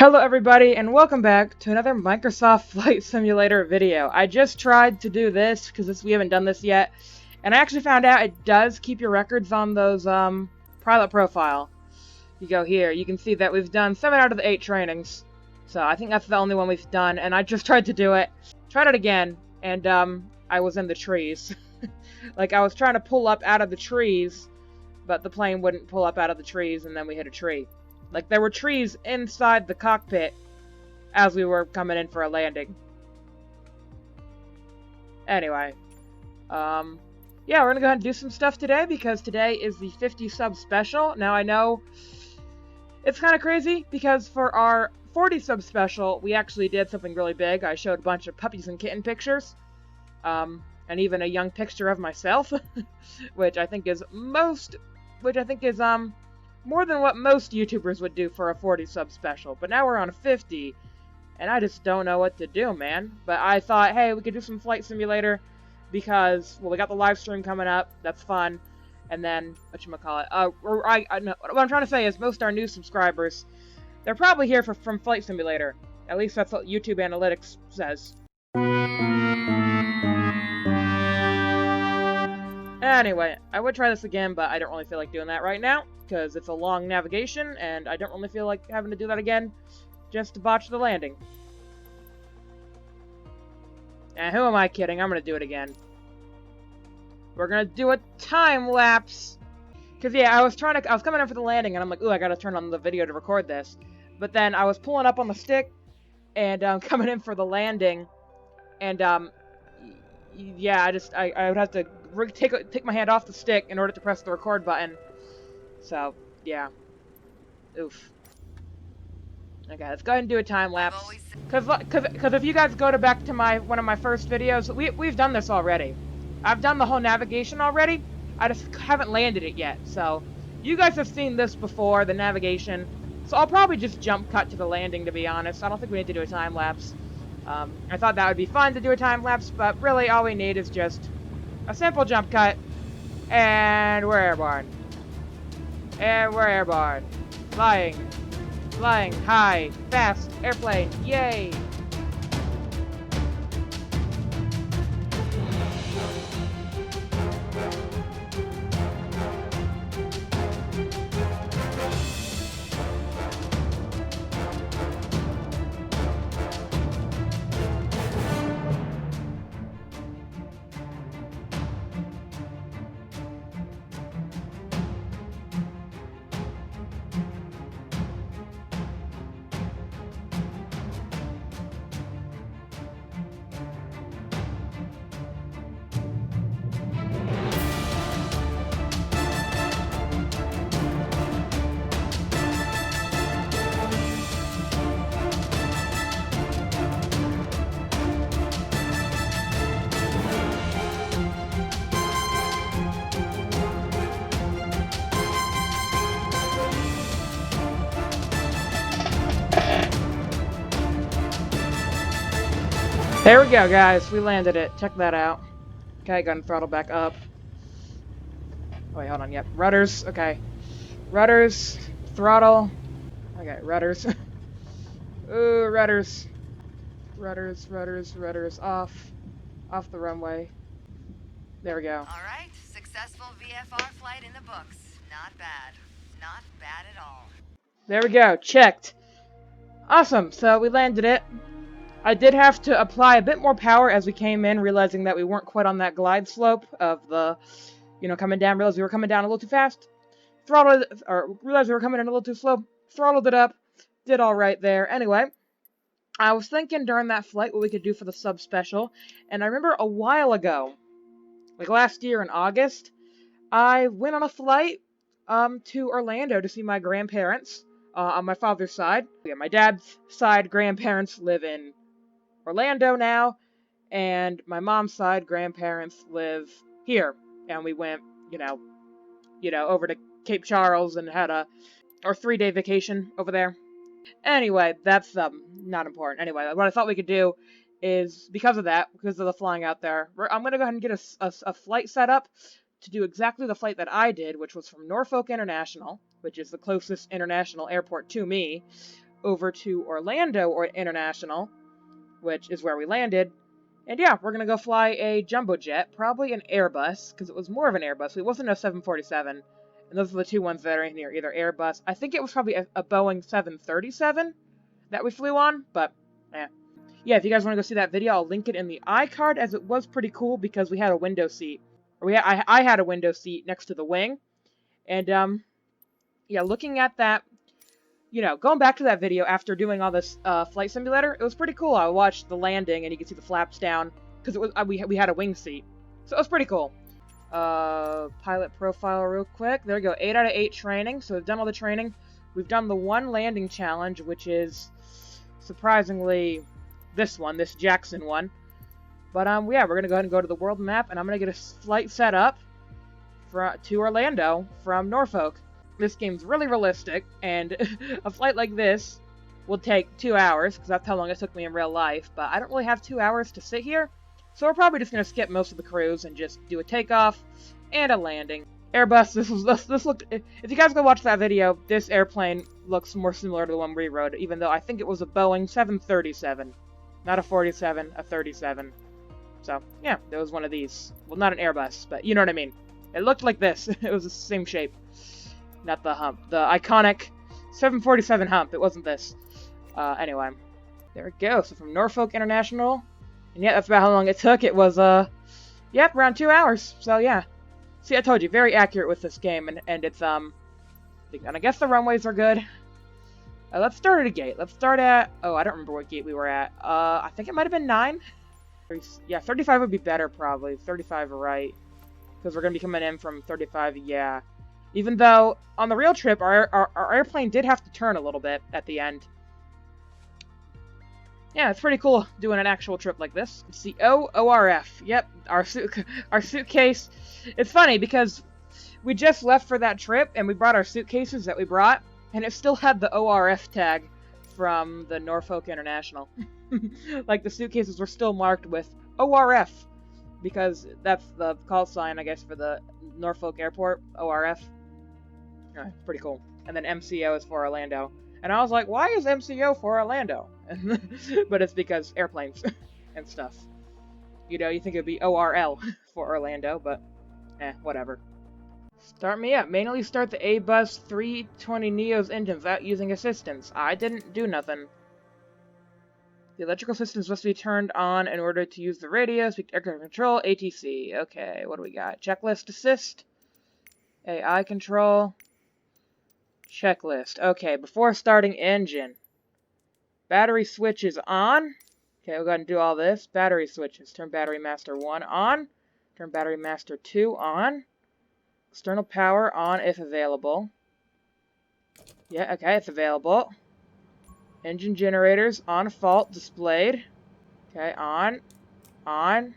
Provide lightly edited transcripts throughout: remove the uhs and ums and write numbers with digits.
Hello everybody and welcome back to another Microsoft Flight Simulator video. I just tried to do this because we haven't done this yet, and I actually found out it does keep your records on those pilot profile. You go here, you can see that we've done 7 out of the 8 trainings. So I think that's the only one we've done, and I just tried to do it. Tried it again, and I was in the trees. Like I was trying to pull up out of the trees, but the plane wouldn't pull up out of the trees, and then we hit a tree. Like, there were trees inside the cockpit as we were coming in for a landing. Anyway, yeah, we're gonna go ahead and do some stuff today because today is the 50 sub special. Now, I know it's kind of crazy because for our 40 sub special, we actually did something really big. I showed a bunch of puppies and kitten pictures, and even a young picture of myself, which I think is more than what most YouTubers would do for a 40 sub special. But now we're on a 50, and I just don't know what to do, man. But I thought, hey, we could do some Flight Simulator because, well, we got the live stream coming up. That's fun. And then, whatchamacallit, what I'm trying to say is most of our new subscribers, they're probably here from Flight Simulator. At least that's what YouTube Analytics says. Anyway, I would try this again, but I don't really feel like doing that right now, because it's a long navigation, and I don't really feel like having to do that again, just to botch the landing. And who am I kidding? I'm gonna do it again. We're gonna do a time lapse! Because, yeah, I was coming in for the landing, and I'm like, ooh, I gotta turn on the video to record this. But then I was pulling up on the stick, and coming in for the landing, and, yeah, I would have to take my hand off the stick in order to press the record button. So, yeah. Oof. Okay, let's go ahead and do a time lapse. Cause if you guys go back to one of my first videos, we've done this already. I've done the whole navigation already. I just haven't landed it yet. So, you guys have seen this before, the navigation. So I'll probably just jump cut to the landing, to be honest. I don't think we need to do a time lapse. I thought that would be fun to do a time lapse, but really all we need is just a simple jump cut, and we're airborne. And we're airborne. Flying. Flying high. Fast. Airplane. Yay! There we go, guys. We landed it. Check that out. Okay, got to throttle back up. Oh, wait, hold on. Yep. Rudders. Okay. Rudders. Throttle. Okay, rudders. Ooh, rudders. Rudders, rudders, rudders. Off. Off the runway. There we go. Alright, successful VFR flight in the books. Not bad. Not bad at all. There we go. Checked. Awesome. So we landed it. I did have to apply a bit more power as we came in, realizing that we weren't quite on that glide slope of the, coming down. Realized we were coming down a little too fast. Realized we were coming in a little too slow. Throttled it up. Did all right there. Anyway, I was thinking during that flight what we could do for the sub special, and I remember a while ago, like last year in August, I went on a flight to Orlando to see my grandparents on my father's side. Yeah, my dad's side grandparents live in Orlando now, and my mom's side grandparents live here, and we went, over to Cape Charles and had a 3-day vacation over there. Anyway, that's not important. Anyway, what I thought we could do is, because of the flying out there, I'm gonna go ahead and get a flight set up to do exactly the flight that I did, which was from Norfolk International, which is the closest international airport to me, over to Orlando or International, which is where we landed. And yeah, we're gonna go fly a jumbo jet, probably an Airbus, because it was more of an Airbus. It wasn't a 747, and those are the two ones that are in here, either Airbus. I think it was probably a Boeing 737 that we flew on, but yeah, if you guys want to go see that video, I'll link it in the iCard, as it was pretty cool because we had a window seat. I had a window seat next to the wing, and yeah, looking at that, you know, going back to that video after doing all this flight simulator, it was pretty cool. I watched the landing, and you can see the flaps down because it was we had a wing seat, so it was pretty cool. Pilot profile real quick. There we go. 8 out of 8 training. So we've done all the training. We've done the one landing challenge, which is surprisingly this Jackson one. But yeah, we're gonna go ahead and go to the world map, and I'm gonna get a flight set up to Orlando from Norfolk. This game's really realistic, and a flight like this will take 2 hours, because that's how long it took me in real life, but I don't really have 2 hours to sit here, so we're probably just going to skip most of the cruise and just do a takeoff and a landing. Airbus, this looked, if you guys go watch that video, this airplane looks more similar to the one we rode, even though I think it was a Boeing 737, not a 47, a 37. So, yeah, there was one of these. Well, not an Airbus, but you know what I mean. It looked like this. It was the same shape. Not the hump. The iconic 747 hump. It wasn't this. Anyway. There we go. So from Norfolk International. And yeah, that's about how long it took. It was, yep, around 2 hours. So yeah. See, I told you, very accurate with this game. And it's, and I guess the runways are good. Let's start at a gate. Let's start at, oh, I don't remember what gate we were at. I think it might have been 9. Yeah, 35 would be better, probably. 35 right. Because we're going to be coming in from 35, yeah. Even though, on the real trip, our airplane did have to turn a little bit at the end. Yeah, it's pretty cool doing an actual trip like this. It's the ORF. Yep, our suitcase. It's funny, because we just left for that trip, and we brought our suitcases that we brought, and it still had the ORF tag from the Norfolk International. Like, the suitcases were still marked with ORF, because that's the call sign, I guess, for the Norfolk Airport, ORF. Pretty cool. And then MCO is for Orlando. And I was like, why is MCO for Orlando? But it's because airplanes and stuff. You know, you think it would be ORL for Orlando, but whatever. Start me up. Manually start the A-Bus 320 Neo's engines without using assistance. I didn't do nothing. The electrical systems must be turned on in order to use the radio, speak to air control, ATC. Okay, what do we got? Checklist assist. AI control. Checklist. Okay, before starting engine. Battery switch is on. Okay, we'll go ahead and do all this. Battery switches. Turn battery master 1 on. Turn battery master 2 on. External power on if available. Yeah, okay, it's available. Engine generators on fault displayed. Okay, on. On.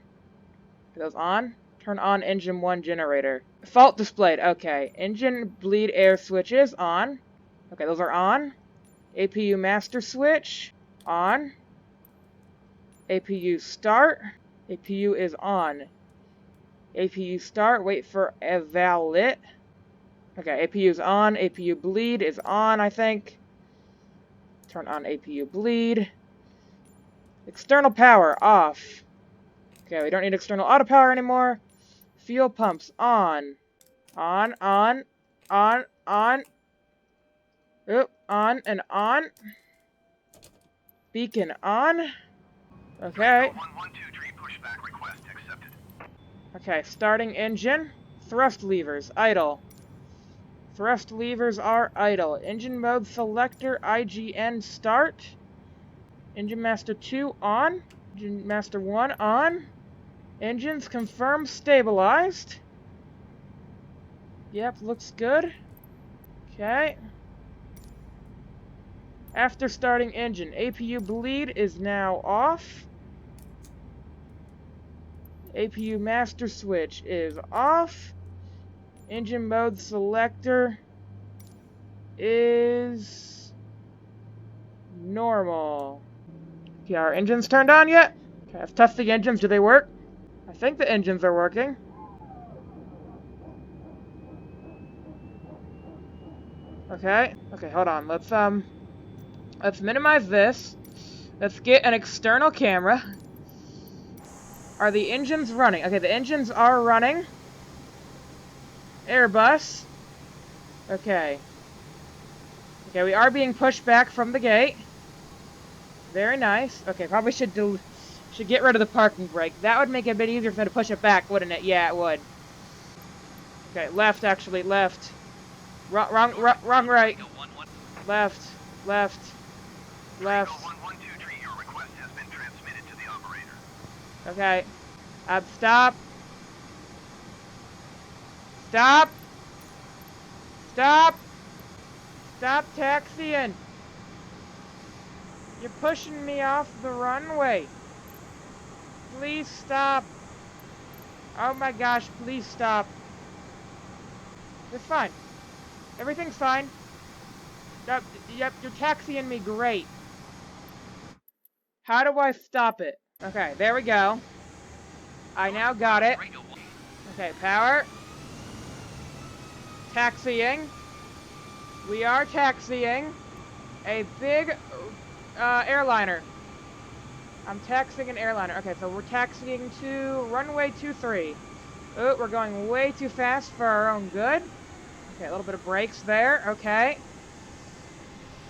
It goes on. Turn on engine 1 generator. Fault displayed. Okay. Engine bleed air switches on. Okay, those are on. APU master switch on. APU start. APU is on. APU start. Wait for eval lit. Okay, APU is on. APU bleed is on, I think. Turn on APU bleed. External power off. Okay, we don't need external auto power anymore. Fuel pumps on. On. Oop, on and on. Beacon on. Okay. Okay, starting engine. Thrust levers, idle. Thrust levers are idle. Engine mode selector, IGN start. Engine master 2 on. Engine master 1 on. Engines confirmed stabilized. Yep, looks good. Okay. After starting engine, APU bleed is now off. APU master switch is off. Engine mode selector is normal. Okay, our engines turned on yet? Okay, let's test the engines. Do they work? I think the engines are working. Okay. Okay, hold on. Let's Let's minimize this. Let's get an external camera. Are the engines running? Okay, the engines are running. Airbus. Okay. Okay, we are being pushed back from the gate. Very nice. Okay, probably should get rid of the parking brake. That would make it a bit easier for me to push it back, wouldn't it? Yeah, it would. Okay, left, actually, left. Wrong right. Left, left, left. Okay. Stop. Stop! Stop! Stop taxiing! You're pushing me off the runway. Please stop. Oh my gosh, please stop. It's fine. Everything's fine. Yep, you're taxiing me great. How do I stop it? Okay, there we go. I now got it. Okay, power. Taxiing. We are taxiing a big airliner. I'm taxiing an airliner. Okay, so we're taxiing to runway 23. Oh, we're going way too fast for our own good. Okay, a little bit of brakes there. Okay.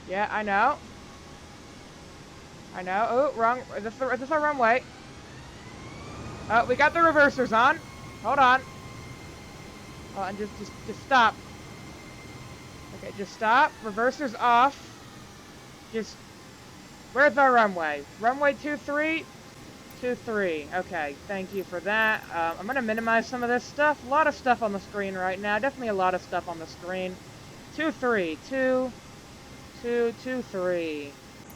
Yeah, I know. I know. Oh, wrong. Is this our runway? Oh, we got the reversers on. Hold on. Oh, and just stop. Okay, just stop. Reversers off. Just... Where's our runway? Runway 23? 23. Okay, thank you for that. I'm gonna minimize some of this stuff. A lot of stuff on the screen right now. Definitely a lot of stuff on the screen. 23. 2, 2, 2, 3.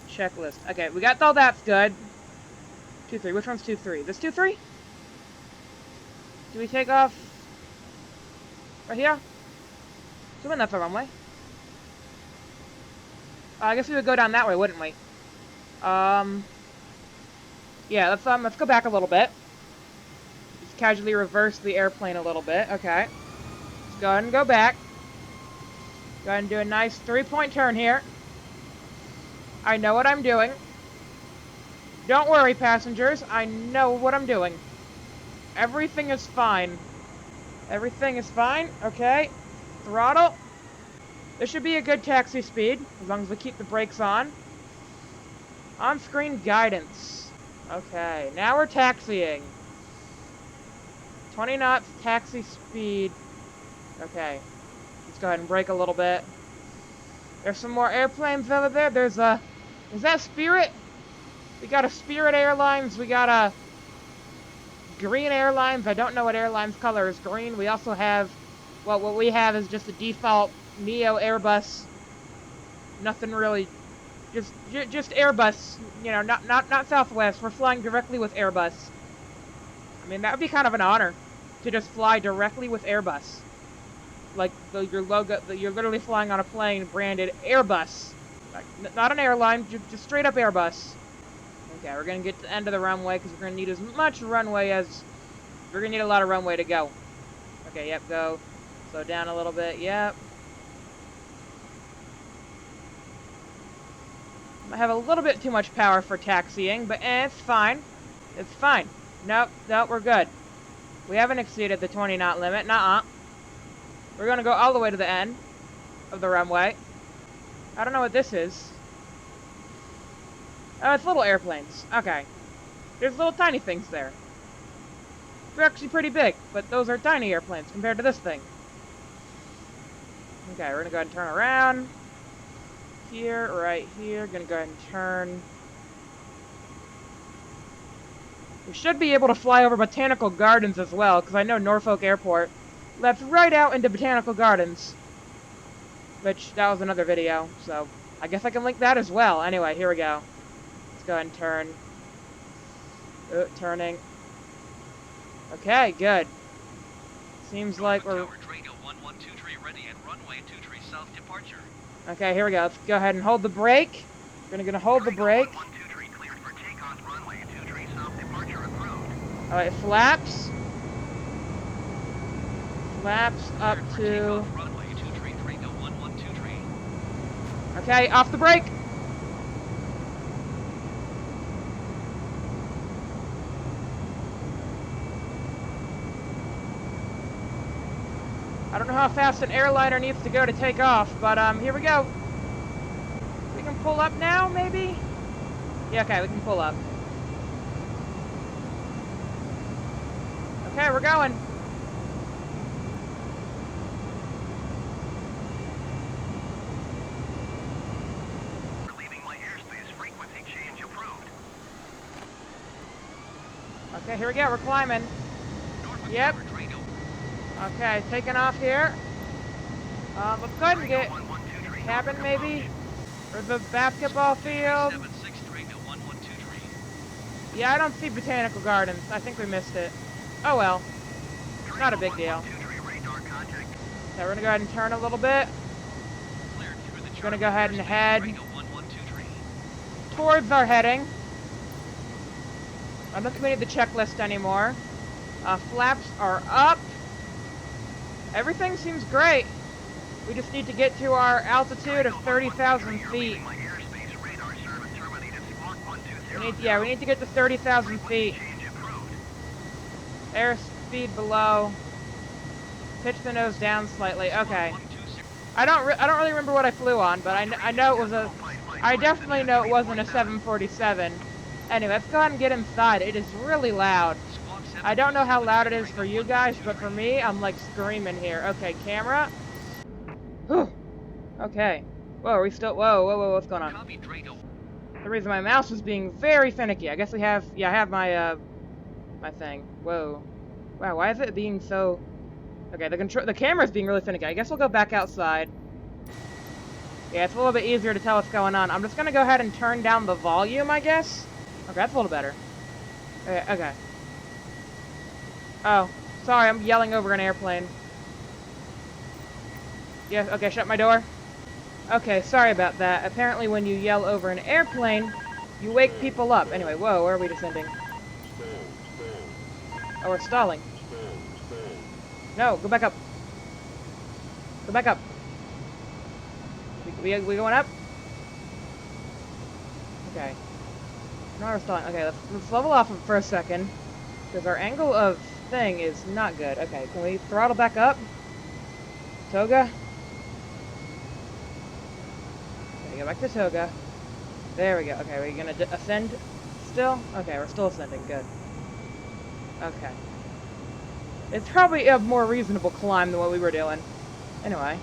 Checklist. Okay, we got all that's good. 2, 3. Which one's 2, 3? This 2, 3? Do we take off right here? Assuming that's our runway. I guess we would go down that way, wouldn't we? Yeah, let's go back a little bit. Just casually reverse the airplane a little bit. Okay. Let's go ahead and go back. Go ahead and do a nice 3-point turn here. I know what I'm doing. Don't worry, passengers. I know what I'm doing. Everything is fine. Everything is fine. Okay. Throttle. This should be a good taxi speed, as long as we keep the brakes on. On-screen guidance. Okay, now we're taxiing. 20 knots taxi speed. Okay. Let's go ahead and brake a little bit. There's some more airplanes over there. There's a... Is that Spirit? We got a Spirit Airlines. We got a... Green Airlines. I don't know what airline's color is green. We also have... Well, what we have is just a default Neo Airbus. Nothing really... Just Airbus, you know, not Southwest. We're flying directly with Airbus. I mean, that would be kind of an honor to just fly directly with Airbus. Like your logo, you're literally flying on a plane branded Airbus, like, not an airline, just straight up Airbus. Okay, we're gonna get to the end of the runway because we're gonna need as much runway as we're gonna need a lot of runway to go. Okay, yep, go. Slow down a little bit. Yep. I have a little bit too much power for taxiing, but it's fine. It's fine. Nope, we're good. We haven't exceeded the 20 knot limit. Nuh-uh. We're gonna go all the way to the end of the runway. I don't know what this is. Oh, it's little airplanes. Okay. There's little tiny things there. They're actually pretty big, but those are tiny airplanes compared to this thing. Okay, we're gonna go ahead and turn around. Here, right here. Gonna go ahead and turn. We should be able to fly over Botanical Gardens as well, because I know Norfolk Airport lets right out into Botanical Gardens. Which, that was another video, so I guess I can link that as well. Anyway, here we go. Let's go ahead and turn. Turning. Okay, good. Seems like we're... Okay, here we go. Let's go ahead and hold the brake. We're gonna hold the brake. Alright, flaps. Flaps up to... Okay, off the brake. don't know how fast an airliner needs to go to take off, but here we go. We can pull up now, maybe? Yeah, okay, we can pull up. Okay, we're going. Leaving my airspace, frequency change approved. Okay, here we go, we're climbing. Yep. Okay, taking off here. Let's go ahead and get cabin, maybe? Or the basketball field. Yeah, I don't see botanical gardens. I think we missed it. Oh well. Not a big deal. Okay, we're gonna go ahead and turn a little bit. We're gonna go ahead and head towards our heading. I don't think we need the checklist anymore. Flaps are up. Everything seems great. We just need to get to our altitude of 30,000 feet. We need to get to 30,000 feet. Airspeed below. Pitch the nose down slightly. Okay. I don't really remember what I flew on, but I know it was a. I definitely know it wasn't a 747. Anyway, let's go ahead and get inside. It is really loud. I don't know how loud it is for you guys, but for me, I'm like screaming here. Okay, camera. Whew. Okay. Whoa, are we still? Whoa, what's going on? The reason my mouse was being very finicky. I guess we have. Yeah, I have my my thing. Whoa. Wow, why is it being so? Okay, the camera's being really finicky. I guess we'll go back outside. Yeah, it's a little bit easier to tell what's going on. I'm just gonna go ahead and turn down the volume, I guess. Okay, that's a little better. Okay. Oh, sorry, I'm yelling over an airplane. Yeah, okay, shut my door. Okay, sorry about that. Apparently when you yell over an airplane, you wake people up. Anyway, whoa, where are we descending? Oh, we're stalling. No, go back up. Go back up. We going up? Okay. No, we're stalling. Okay, let's level off for a second. Because our angle of thing is not good. Okay, can we throttle back up? Toga? Okay, go back to Toga. There we go. Okay, are we gonna ascend still? Okay, we're still ascending. Good. Okay. It's probably a more reasonable climb than what we were doing. Anyway,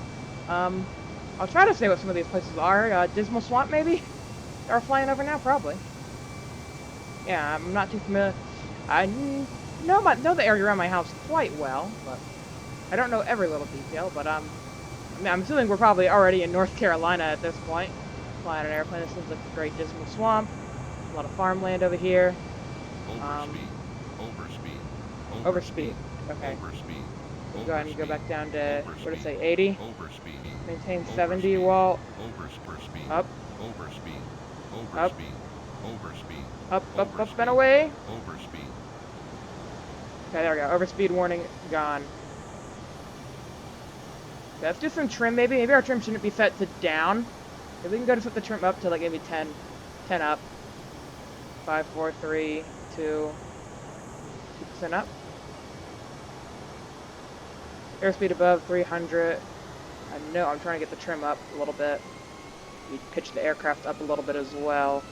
I'll try to say what some of these places are. Dismal Swamp, maybe? Are flying over now? Probably. Yeah, I'm not too familiar. I know the area around my house quite well, but I don't know every little detail. But I mean, I'm assuming we're probably already in North Carolina at this point. Flying an airplane. This seems like a great Dismal Swamp. A lot of farmland over here. Overspeed. Okay. We'll go ahead and go back down to, what did it say, 80? Maintain 70 wall. Up. Up. Up, and away. Okay, there we go. Overspeed warning gone. Okay, let's do some trim, maybe. Maybe our trim shouldn't be set to down. Maybe we can go to set the trim up to, like, maybe 10 up. 5, 4, 3, 2, 2% up. Airspeed above 300. I know, I'm trying to get the trim up a little bit. We pitch the aircraft up a little bit as well.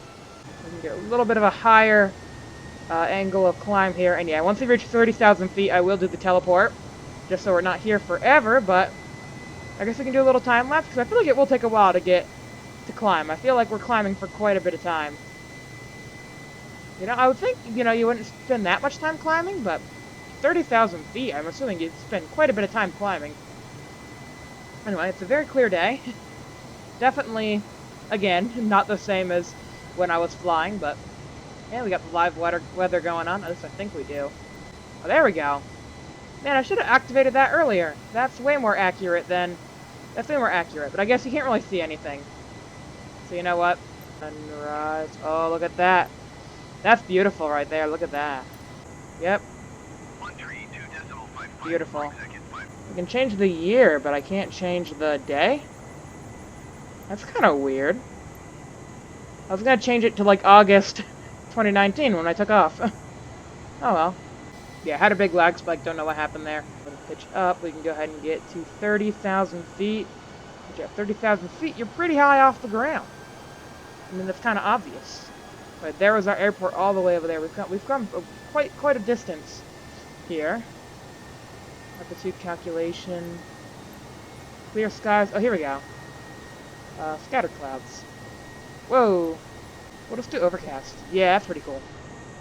We can get a little bit of a higher angle of climb here. And yeah, once we reach 30,000 feet, I will do the teleport. Just so we're not here forever, but I guess we can do a little time lapse, because I feel like it will take a while to climb. I feel like we're climbing for quite a bit of time. You know, I would think, you know, you wouldn't spend that much time climbing, but 30,000 feet, I'm assuming you'd spend quite a bit of time climbing. Anyway, it's a very clear day. Definitely, again, not the same as when I was flying, but yeah, we got the live weather going on. At least I think we do. Oh, there we go. Man, I should have activated that earlier. That's way more accurate than... That's way more accurate, but I guess you can't really see anything. So you know what? Sunrise. Oh, look at that. That's beautiful right there. Look at that. Yep. Beautiful. I can change the year, but I can't change the day? That's kind of weird. I was going to change it to, like, August 2019 when I took off. Oh, well. Yeah, had a big lag spike. Don't know what happened there. Pitch up, we can go ahead and get to 30,000 feet. Which at 30,000 feet, you're pretty high off the ground. I mean, that's kind of obvious. But there was our airport all the way over there. We've come quite a distance here. Altitude calculation. Clear skies. Oh, here we go. Scattered clouds. Whoa. We'll just do overcast. Yeah, that's pretty cool.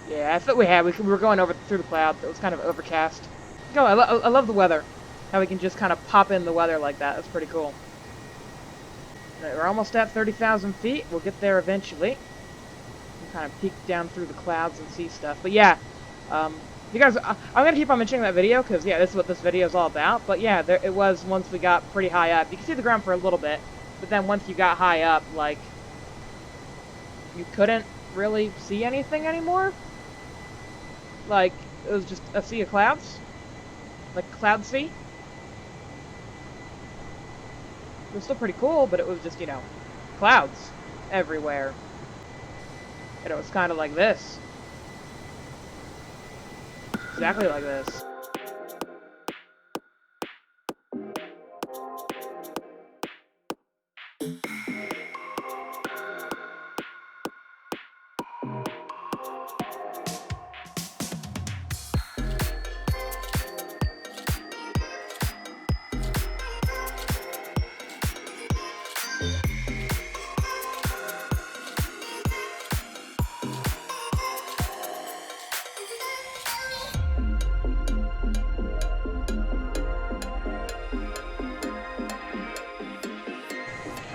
Yeah, I thought we were going over through the clouds. It was kind of overcast. No, I love the weather. How we can just kind of pop in the weather like that. That's pretty cool. Right, we're almost at 30,000 feet. We'll get there eventually. We'll kind of peek down through the clouds and see stuff. But yeah, you guys, I'm going to keep on mentioning that video because, yeah, this is what this video is all about. But yeah, it was once we got pretty high up. You can see the ground for a little bit. But then once you got high up, like, you couldn't really see anything anymore. Like, it was just a sea of clouds. Like, cloud sea. It was still pretty cool, but it was just, you know, clouds everywhere. And it was kind of like this. Exactly like this.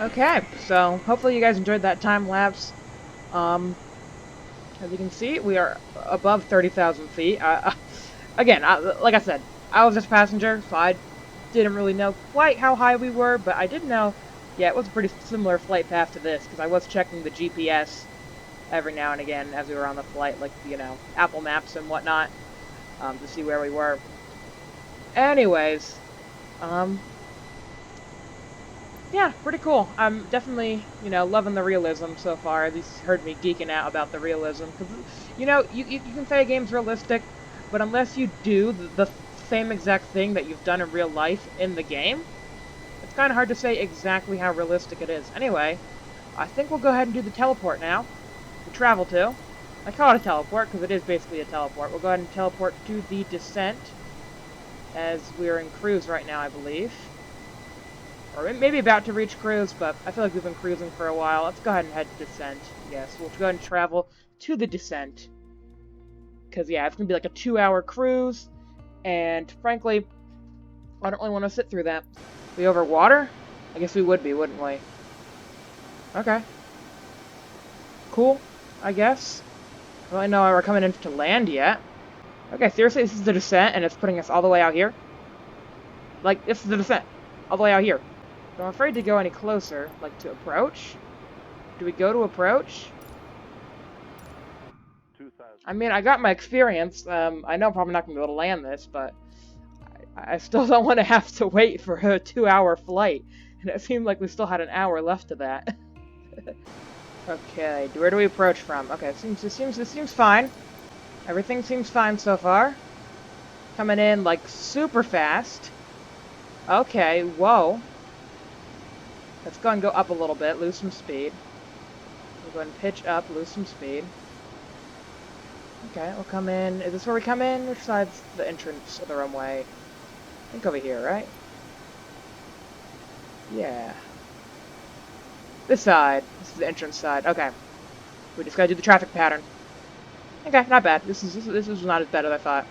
Okay, so hopefully you guys enjoyed that time lapse. As you can see, we are above 30,000 feet. Again, like I said, I was just a passenger, so I didn't really know quite how high we were, but I did know, yeah, it was a pretty similar flight path to this, because I was checking the GPS every now and again as we were on the flight, like, you know, Apple Maps and whatnot, to see where we were. Anyways, yeah, pretty cool. I'm definitely, you know, loving the realism so far. At least heard me geeking out about the realism. Because, you know, you can say a game's realistic, but unless you do the same exact thing that you've done in real life in the game, it's kind of hard to say exactly how realistic it is. Anyway, I think we'll go ahead and do the teleport now. To travel to. I call it a teleport because it is basically a teleport. We'll go ahead and teleport to the descent, as we're in cruise right now, I believe. Or maybe about to reach cruise, but I feel like we've been cruising for a while. Let's go ahead and head to descent. Yes, we'll go ahead and travel to the descent. Because, yeah, it's going to be like a 2-hour cruise. And, frankly, I don't really want to sit through that. We over water? I guess we would be, wouldn't we? Okay. Cool, I guess. I don't really know why we're coming into land yet. Okay, seriously, this is the descent, and it's putting us all the way out here? Like, this is the descent. All the way out here. So I'm afraid to go any closer, like to approach. Do we go to approach? 2,000. I mean, I got my experience. I know I'm probably not going to be able to land this, but I still don't want to have to wait for a 2-hour flight. And it seemed like we still had an hour left of that. Okay, where do we approach from? Okay, this seems fine. Everything seems fine so far. Coming in like super fast. Okay, whoa. Let's go and go up a little bit, lose some speed. We'll go ahead and pitch up, lose some speed. Okay, we'll come in. Is this where we come in? Which side's the entrance of the runway? I think over here, right? Yeah. This side. This is the entrance side. Okay. We just gotta do the traffic pattern. Okay, not bad. This is not as bad as I thought.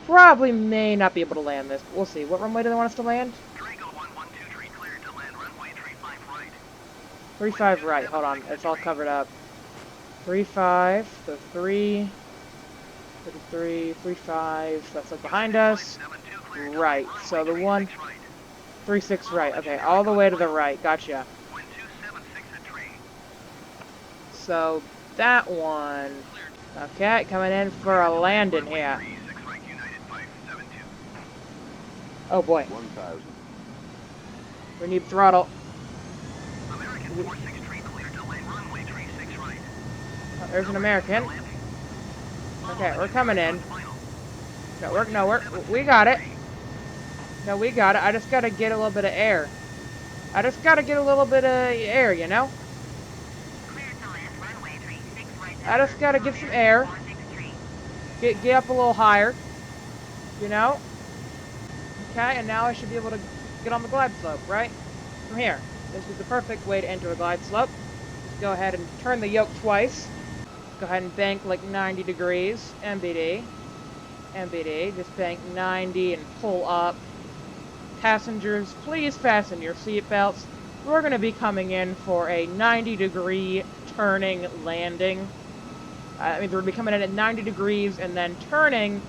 Probably may not be able to land this, but we'll see. What runway do they want us to land? Durango 112 cleared to land runway 35 right. 35 right. Hold on. It's all covered up. 35. So 3. 33. 35. That's like behind us. Right. So the one. 36 right. Okay. All the way to the right. Gotcha. So that one. Okay. Coming in for a landing here. Oh boy. 1,000. We need throttle. American 463 cleared to land runway 36 right. Oh, there's an American. Okay, we're coming in. No, we got it. No, we got it. I just gotta get a little bit of air. I just gotta get a little bit of air, you know? I just gotta get some air. Get up a little higher. You know? Okay, and now I should be able to get on the glide slope, right? From here. This is the perfect way to enter a glide slope. Just go ahead and turn the yoke twice. Go ahead and bank like 90 degrees. MBD. MBD. Just bank 90 and pull up. Passengers, please fasten your seatbelts. We're going to be coming in for a 90-degree turning landing. I mean, we're going to be coming in at 90 degrees and then turning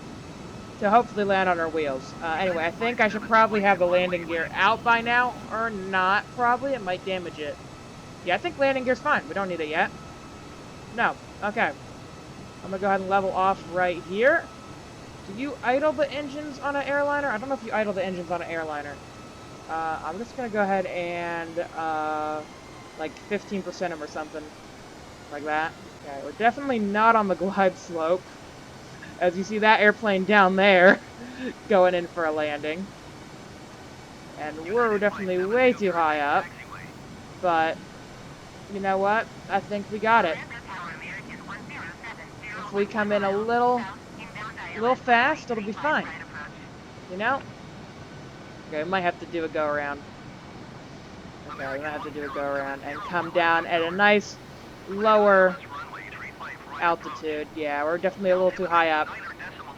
to hopefully land on our wheels. Anyway, I think I should probably have the landing gear out by now, or not, probably. It might damage it. Yeah, I think landing gear's fine. We don't need it yet. No. Okay. I'm going to go ahead and level off right here. Do you idle the engines on an airliner? I don't know if you idle the engines on an airliner. I'm just going to go ahead and, like, 15% them or something. Like that. Okay, we're definitely not on the glide slope. As you see that airplane down there, going in for a landing. And we're definitely way too high up. But, you know what? I think we got it. If we come in a little fast, it'll be fine. You know? Okay, we might have to do a go-around. Okay, we might have to do a go-around and come down at a nice lower altitude. Yeah, we're definitely a little too high up.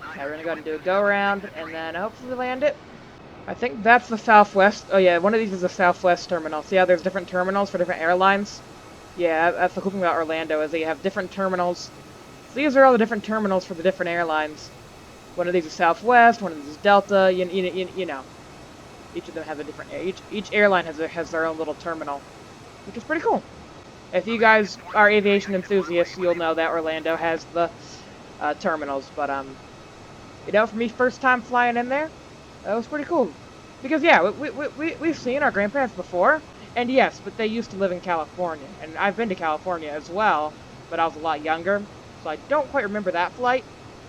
Okay, we're gonna go ahead and do a go-around and then hopefully land it. I think that's the Southwest. Oh yeah, one of these is the Southwest terminal. See how there's different terminals for different airlines? Yeah, that's the cool thing about Orlando is that you have different terminals. So these are all the different terminals for the different airlines. One of these is Southwest, one of these is Delta, you know. Each of them has a different, each airline has their own little terminal, which is pretty cool. If you guys are aviation enthusiasts, you'll know that Orlando has the terminals, but you know, for me, first time flying in there, that was pretty cool. Because yeah, we've seen our grandparents before, and yes, but they used to live in California, and I've been to California as well, but I was a lot younger, so I don't quite remember that flight,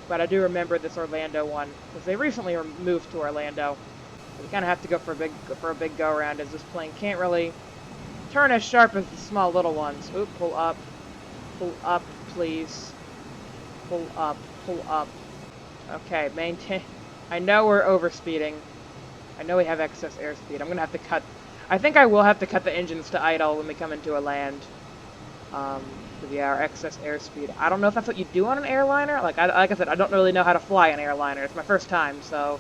but I do remember this Orlando one, because they recently moved to Orlando. We kind of have to go for a big go-around, as this plane can't really turn as sharp as the small little ones. Oop, pull up, please. Pull up. Okay, maintain. I know we're overspeeding. I know we have excess airspeed. I'm gonna have to cut. I think I will have to cut the engines to idle when we come into a land. Yeah, our excess airspeed. I don't know if that's what you do on an airliner. Like I said, I don't really know how to fly an airliner. It's my first time, so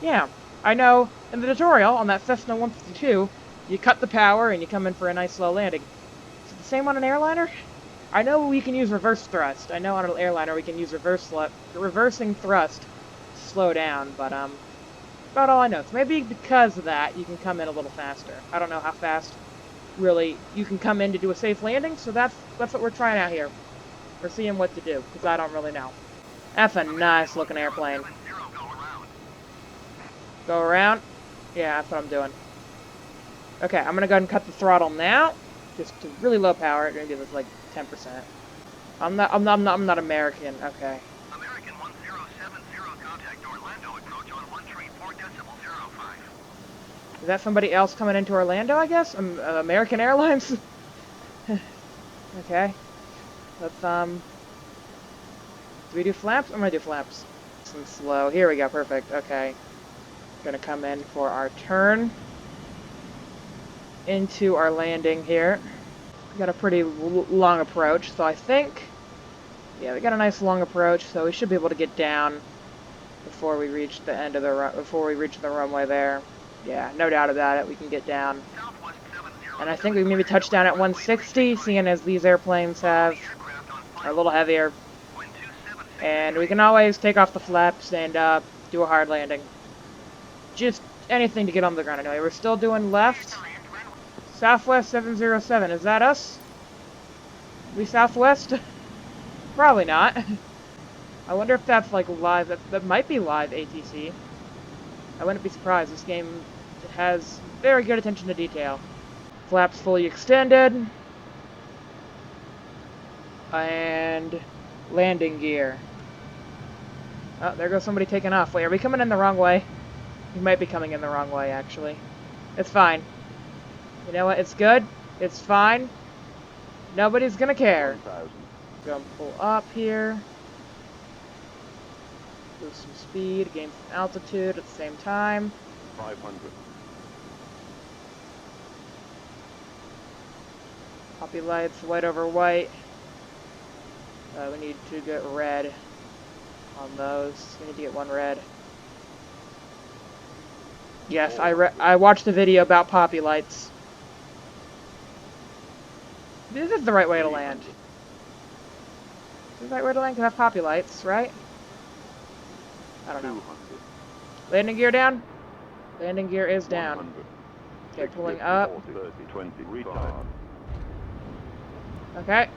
yeah. I know in the tutorial on that Cessna 152, you cut the power and you come in for a nice slow landing. Is it the same on an airliner? I know we can use reverse thrust. I know on an airliner we can use reversing thrust to slow down, but about all I know. So maybe because of that, you can come in a little faster. I don't know how fast, really, you can come in to do a safe landing, so that's what we're trying out here. We're seeing what to do, because I don't really know. That's a nice looking airplane. Go around? Yeah, that's what I'm doing. Okay, I'm gonna go ahead and cut the throttle now, just to really low power. Maybe it's like 10%. I'm not American. Okay. American 1070, contact Orlando, approach on 134.05. Is that somebody else coming into Orlando? I guess American Airlines. Okay. Let's Do we do flaps? I'm gonna do flaps. Some slow. Here we go. Perfect. Okay. Gonna come in for our turn into our landing here. We got a pretty long approach, so I think, yeah, we got a nice long approach, so we should be able to get down before we reach the end of before we reach the runway there. Yeah, no doubt about it. We can get down, and I think we maybe touch down at 160, seeing as these airplanes are a little heavier, and we can always take off the flaps and do a hard landing. Just anything to get on the ground anyway. We're still doing left. Southwest 707. Is that us? We Southwest? Probably not. I wonder if that's like live. That might be live ATC. I wouldn't be surprised. This game has very good attention to detail. Flaps fully extended. And landing gear. Oh, there goes somebody taking off. Wait, are we coming in the wrong way? He might be coming in the wrong way, actually. It's fine. You know what? It's good. It's fine. Nobody's gonna care. 1,000. Gonna pull up here. Lose some speed, gain some altitude at the same time. 500. Poppy lights, white over white. We need to get red on those. We need to get one red. Yes, I watched the video about poppy lights. This is the right way to land. This is the right way to land because I have poppy lights, right? I don't know. 200. Landing gear down? Landing gear is down. 100. Okay, pulling up. 40, 30, 20, retard. Okay.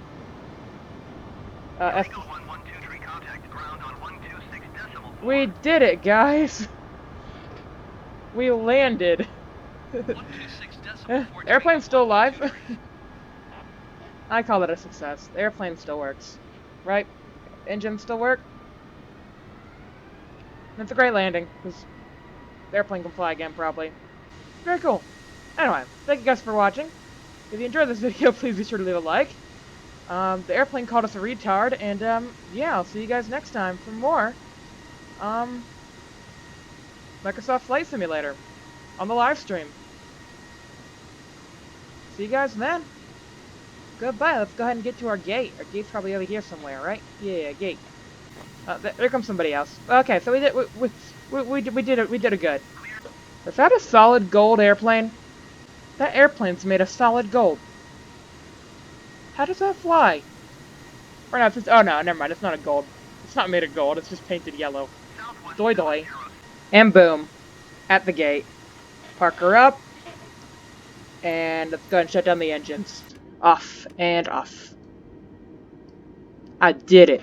Eagle 112 tree contact ground on 126 decimal point. We did it, guys! We landed. 126 decimal point. Airplane's still alive. I call it a success. The airplane still works. Right? Engines still work. It's a great landing, because the airplane can fly again, probably. Very cool. Anyway, thank you guys for watching. If you enjoyed this video, please be sure to leave a like. The airplane called us a retard, and, yeah, I'll see you guys next time for more, Microsoft Flight Simulator on the live stream. See you guys then. Goodbye. Let's go ahead and get to our gate. Our gate's probably over here somewhere, right? Yeah, gate. There comes somebody else. Okay, so we did a good. Is that a solid gold airplane? That airplane's made of solid gold. How does that fly? Or no, oh no, never mind. It's not a gold. It's not made of gold. It's just painted yellow. Doy doy. And boom, at the gate. Park her up, and let's go ahead and shut down the engines. Off and off. I did it.